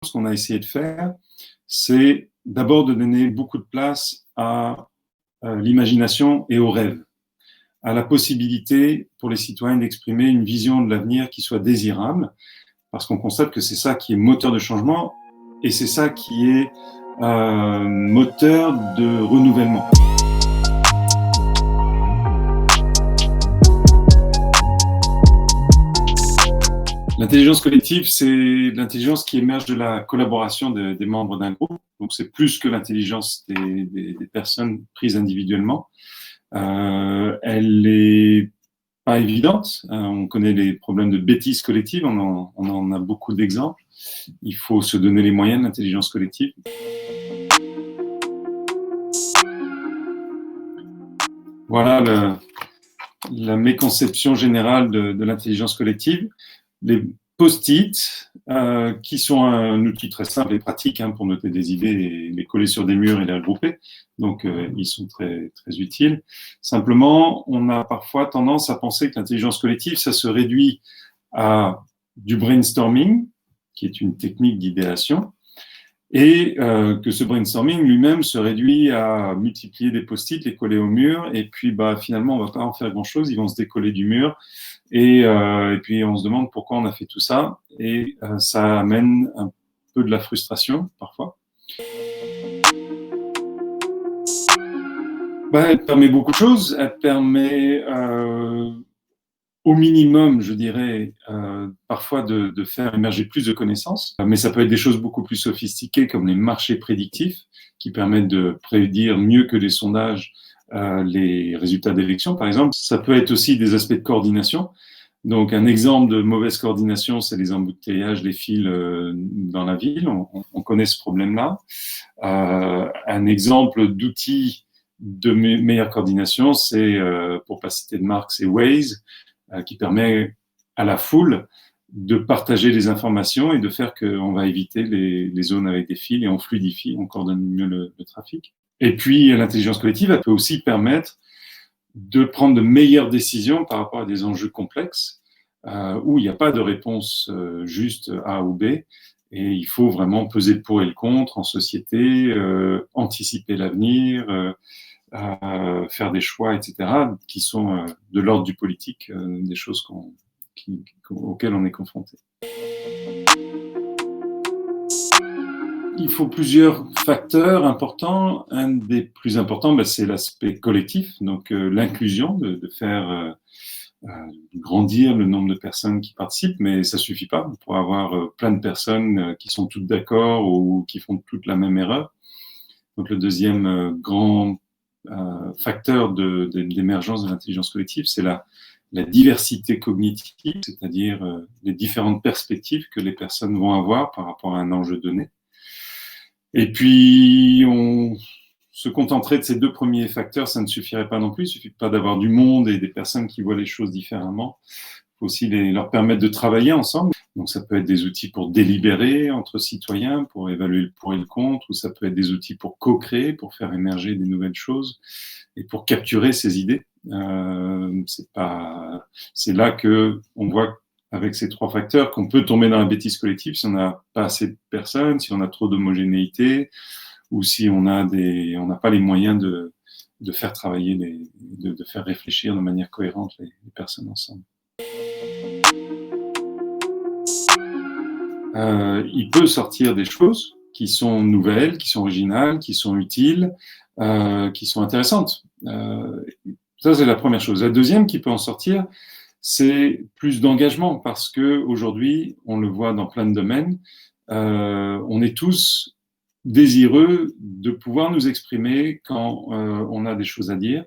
ce qu'on a essayé de faire, c'est d'abord de donner beaucoup de place à l'imagination et au rêve, à la possibilité pour les citoyens d'exprimer une vision de l'avenir qui soit désirable, parce qu'on constate que c'est ça qui est moteur de changement et c'est ça qui est moteur de renouvellement. L'intelligence collective, c'est l'intelligence qui émerge de la collaboration des membres d'un groupe. Donc, c'est plus que l'intelligence des personnes prises individuellement. Elle est pas évidente. On connaît les problèmes de bêtise collective. On en a beaucoup d'exemples. Il faut se donner les moyens de l'intelligence collective. Voilà la méconception générale de l'intelligence collective. Les post-it, qui sont un outil très simple et pratique pour noter des idées et les coller sur des murs et les regrouper. Donc, ils sont très, très utiles. Simplement, on a parfois tendance à penser que l'intelligence collective, ça se réduit à du brainstorming, qui est une technique d'idéation, et que ce brainstorming lui-même se réduit à multiplier des post-it, les coller au mur, et puis finalement, on va pas en faire grand-chose, ils vont se décoller du mur, et puis on se demande pourquoi on a fait tout ça, et ça amène un peu de la frustration parfois. Elle permet beaucoup de choses. Elle permet au minimum, je dirais, parfois de faire émerger plus de connaissances, mais ça peut être des choses beaucoup plus sophistiquées comme les marchés prédictifs qui permettent de prédire mieux que les sondages les résultats d'élections, par exemple. Ça peut être aussi des aspects de coordination. Donc, un exemple de mauvaise coordination, c'est les embouteillages, les fils dans la ville. On connaît ce problème-là. Un exemple d'outil de meilleure coordination, c'est, pour pas citer de marque, c'est Waze, qui permet à la foule de partager les informations et de faire qu'on va éviter les zones avec des fils et on fluidifie, on coordonne mieux le trafic. Et puis, l'intelligence collective, elle peut aussi permettre de prendre de meilleures décisions par rapport à des enjeux complexes où il n'y a pas de réponse juste A ou B et il faut vraiment peser le pour et le contre en société, anticiper l'avenir, faire des choix, etc., qui sont de l'ordre du politique, des choses auxquelles on est confronté. Il faut plusieurs facteurs importants. Un des plus importants, c'est l'aspect collectif, donc l'inclusion, de faire grandir le nombre de personnes qui participent, mais ça suffit pas. On pourrait avoir plein de personnes qui sont toutes d'accord ou qui font toutes la même erreur. Donc le deuxième grand facteur d'émergence de l'intelligence collective, c'est la diversité cognitive, c'est-à-dire les différentes perspectives que les personnes vont avoir par rapport à un enjeu donné. Et puis, on se contenterait de ces deux premiers facteurs, ça ne suffirait pas non plus. Il ne suffit pas d'avoir du monde et des personnes qui voient les choses différemment. Il faut aussi leur permettre de travailler ensemble. Donc, ça peut être des outils pour délibérer entre citoyens, pour évaluer le pour et le contre, ou ça peut être des outils pour co-créer, pour faire émerger des nouvelles choses et pour capturer ces idées. C'est là que on voit avec ces trois facteurs qu'on peut tomber dans la bêtise collective si on n'a pas assez de personnes, si on a trop d'homogénéité, ou si on n'a pas les moyens de faire travailler, de faire réfléchir de manière cohérente les personnes ensemble. Il peut sortir des choses qui sont nouvelles, qui sont originales, qui sont utiles, qui sont intéressantes. Ça, c'est la première chose. La deuxième qui peut en sortir, c'est plus d'engagement parce que aujourd'hui, on le voit dans plein de domaines, on est tous désireux de pouvoir nous exprimer quand on a des choses à dire,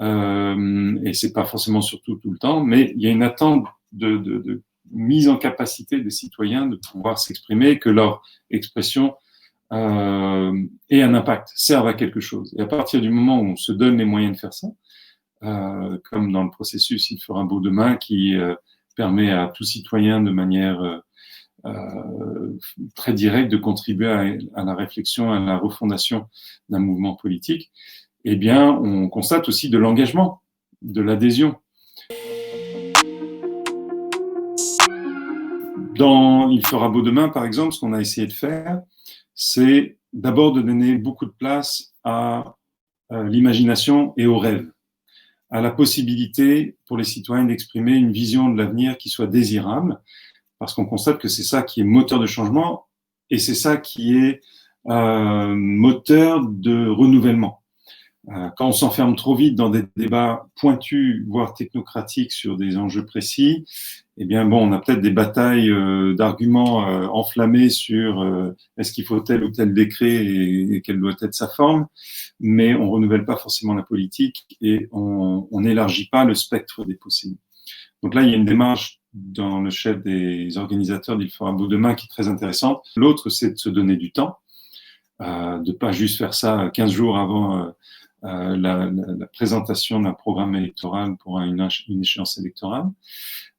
et c'est pas forcément surtout tout le temps, mais il y a une attente de mise en capacité des citoyens de pouvoir s'exprimer, que leur expression ait un impact, serve à quelque chose. Et à partir du moment où on se donne les moyens de faire ça, comme dans le processus Il fera beau demain, qui permet à tout citoyen de manière très directe de contribuer à la réflexion, à la refondation d'un mouvement politique, eh bien, on constate aussi de l'engagement, de l'adhésion. Dans Il fera beau demain, par exemple, ce qu'on a essayé de faire, c'est d'abord de donner beaucoup de place à l'imagination et au rêve, à la possibilité pour les citoyens d'exprimer une vision de l'avenir qui soit désirable, parce qu'on constate que c'est ça qui est moteur de changement et c'est ça qui est moteur de renouvellement. Quand on s'enferme trop vite dans des débats pointus, voire technocratiques sur des enjeux précis, eh bien bon, on a peut-être des batailles d'arguments enflammés sur est-ce qu'il faut tel ou tel décret et quelle doit être sa forme, mais on renouvelle pas forcément la politique et on n'élargit pas le spectre des possibles. Donc là, il y a une démarche dans le chef des organisateurs d'Il fera beau demain qui est très intéressante. L'autre, c'est de se donner du temps, de pas juste faire ça 15 jours avant la présentation d'un programme électoral pour une échéance électorale.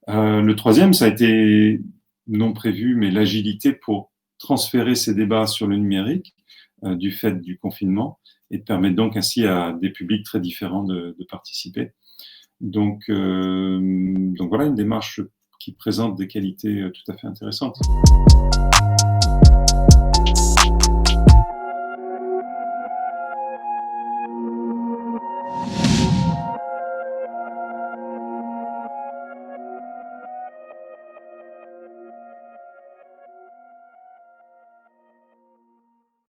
Le troisième, ça a été non prévu, mais l'agilité pour transférer ces débats sur le numérique du fait du confinement et de permettre donc ainsi à des publics très différents de participer. Donc voilà une démarche qui présente des qualités tout à fait intéressantes.